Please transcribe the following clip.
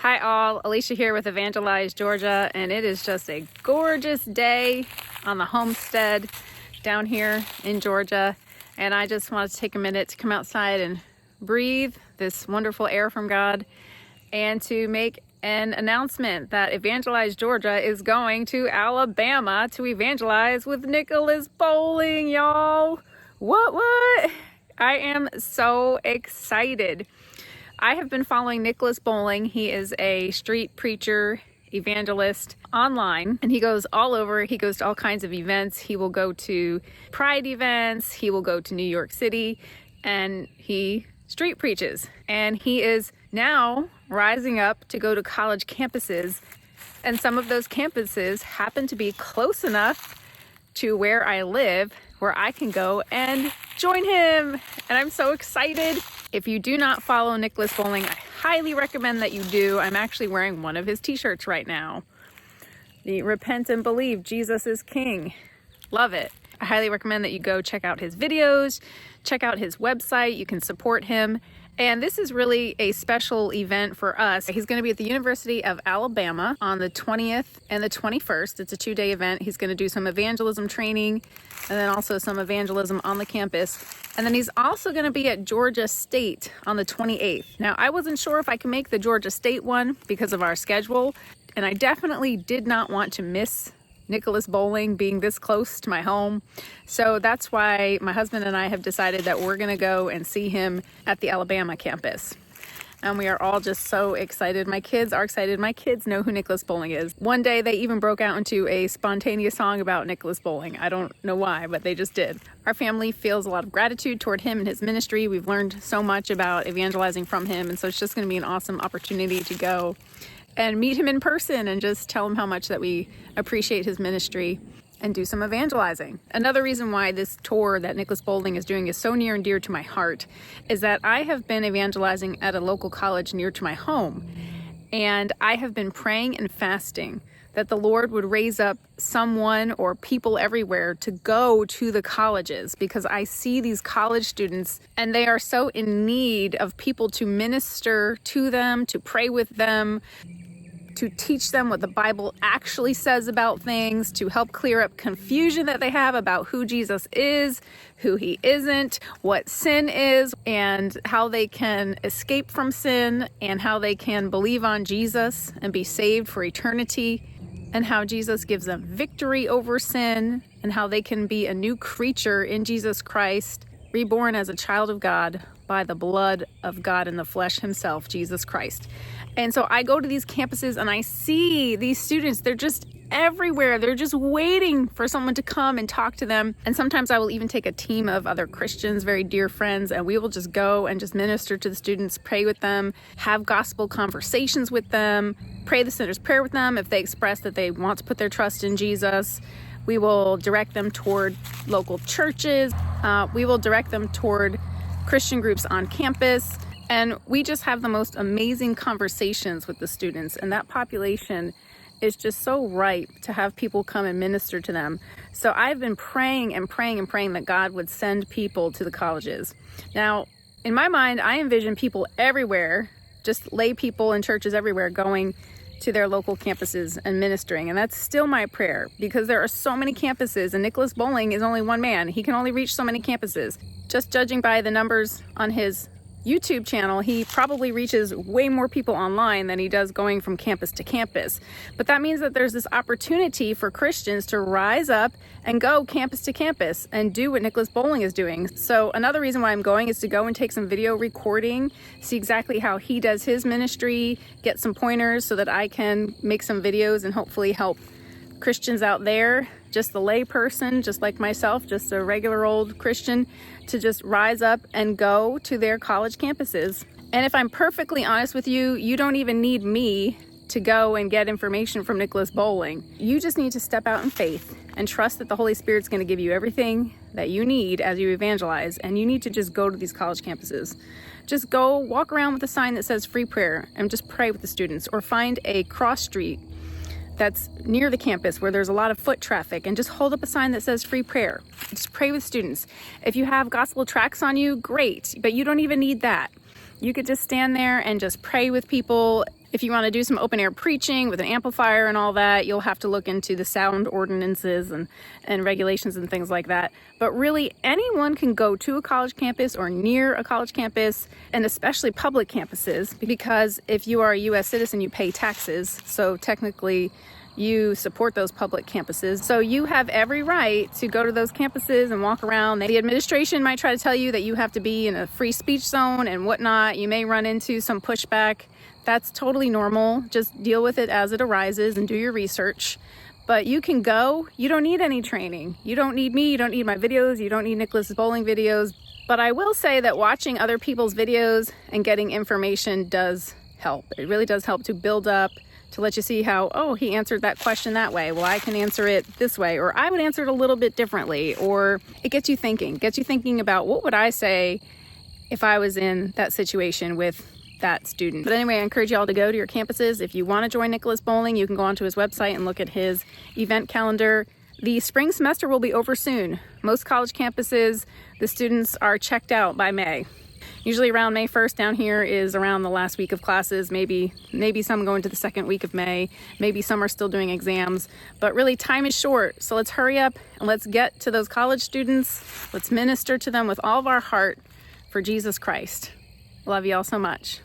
Hi all, Alicia here with Evangelize Georgia, and it is just a gorgeous day on the homestead down here in Georgia. And I just wanted to take a minute to come outside and breathe this wonderful air from God and to make an announcement that Evangelize Georgia is going to Alabama to evangelize with Nicholas Bowling, y'all. What? I am so excited. I have been following Nicholas Bowling. He is a street preacher, evangelist online, and he goes all over. He goes to all kinds of events. He will go to Pride events. He will go to New York City, and he street preaches. And he is now rising up to go to college campuses. And some of those campuses happen to be close enough to where I live, where I can go and join him. And I'm so excited. If you do not follow Nicholas Bowling, I highly recommend that you do. I'm actually wearing one of his t-shirts right now. The Repent and Believe, Jesus is King. Love it. I highly recommend that you go check out his videos, check out his website. You can support him. And this is really a special event for us. He's going to be at the University of Alabama on the 20th and the 21st. It's a 2-day event. He's going to do some evangelism training and then also some evangelism on the campus. And then he's also going to be at Georgia State on the 28th. Now, I wasn't sure if I could make the Georgia State one because of our schedule, and I definitely did not want to miss Nicholas Bowling being this close to my home. So that's why my husband and I have decided that we're going to go and see him at the Alabama campus. And we are all just so excited. My kids are excited. My kids know who Nicholas Bowling is. One day they even broke out into a spontaneous song about Nicholas Bowling. I don't know why, but they just did. Our family feels a lot of gratitude toward him and his ministry. We've learned so much about evangelizing from him. And so it's just going to be an awesome opportunity to go and meet him in person and just tell him how much that we appreciate his ministry and do some evangelizing. Another reason why this tour that Nicholas Bowling is doing is so near and dear to my heart is that I have been evangelizing at a local college near to my home. And I have been praying and fasting that the Lord would raise up someone or people everywhere to go to the colleges, because I see these college students and they are so in need of people to minister to them, to pray with them, to teach them what the Bible actually says about things, to help clear up confusion that they have about who Jesus is, who he isn't, what sin is, and how they can escape from sin, and how they can believe on Jesus and be saved for eternity, and how Jesus gives them victory over sin, and how they can be a new creature in Jesus Christ, reborn as a child of God by the blood of God in the flesh himself, Jesus Christ. And so I go to these campuses and I see these students, they're just everywhere. They're just waiting for someone to come and talk to them. And sometimes I will even take a team of other Christians, very dear friends, and we will just go and just minister to the students, pray with them, have gospel conversations with them, pray the sinner's prayer with them. If they express that they want to put their trust in Jesus, we will direct them toward local churches. We will direct them toward Christian groups on campus. And we just have the most amazing conversations with the students. And that population is just so ripe to have people come and minister to them. So I've been praying and praying and praying that God would send people to the colleges. Now, in my mind, I envision people everywhere, just lay people in churches everywhere going to their local campuses and ministering. And that's still my prayer, because there are so many campuses and Nicholas Bowling is only one man. He can only reach so many campuses. Just judging by the numbers on his YouTube channel, he probably reaches way more people online than he does going from campus to campus. But that means that there's this opportunity for Christians to rise up and go campus to campus and do what Nicholas Bowling is doing. So another reason why I'm going is to go and take some video recording, see exactly how he does his ministry, get some pointers so that I can make some videos and hopefully help Christians out there, just the lay person, just like myself, just a regular old Christian, to just rise up and go to their college campuses. And if I'm perfectly honest with you, you don't even need me to go and get information from Nicholas Bowling. You just need to step out in faith and trust that the Holy Spirit's going to give you everything that you need as you evangelize. And you need to just go to these college campuses. Just go walk around with a sign that says free prayer and just pray with the students, or find a cross street that's near the campus where there's a lot of foot traffic and just hold up a sign that says free prayer. Just pray with students. If you have gospel tracts on you, great, but you don't even need that. You could just stand there and just pray with people If you want to do some open air preaching with an amplifier and all that, you'll have to look into the sound ordinances and regulations and things like that. But really, anyone can go to a college campus or near a college campus, and especially public campuses, because if you are a U.S. citizen, you pay taxes. So technically, you support those public campuses. So you have every right to go to those campuses and walk around. The administration might try to tell you that you have to be in a free speech zone and whatnot. You may run into some pushback. That's totally normal. Just deal with it as it arises and do your research. But you can go. You don't need any training. You don't need me. You don't need my videos. You don't need Nicholas's bowling videos. But I will say that watching other people's videos and getting information does help. It really does help to build up, to let you see how, oh, he answered that question that way. Well, I can answer it this way, or I would answer it a little bit differently. Or it gets you thinking about, what would I say if I was in that situation with that student. But anyway, I encourage you all to go to your campuses. If you want to join Nicholas Bowling, you can go onto his website and look at his event calendar. The spring semester will be over soon. Most college campuses, the students are checked out by May. Usually around May 1st down here is around the last week of classes. Maybe some go into the second week of May. Maybe some are still doing exams. But really, time is short. So let's hurry up and let's get to those college students. Let's minister to them with all of our heart for Jesus Christ. Love you all so much.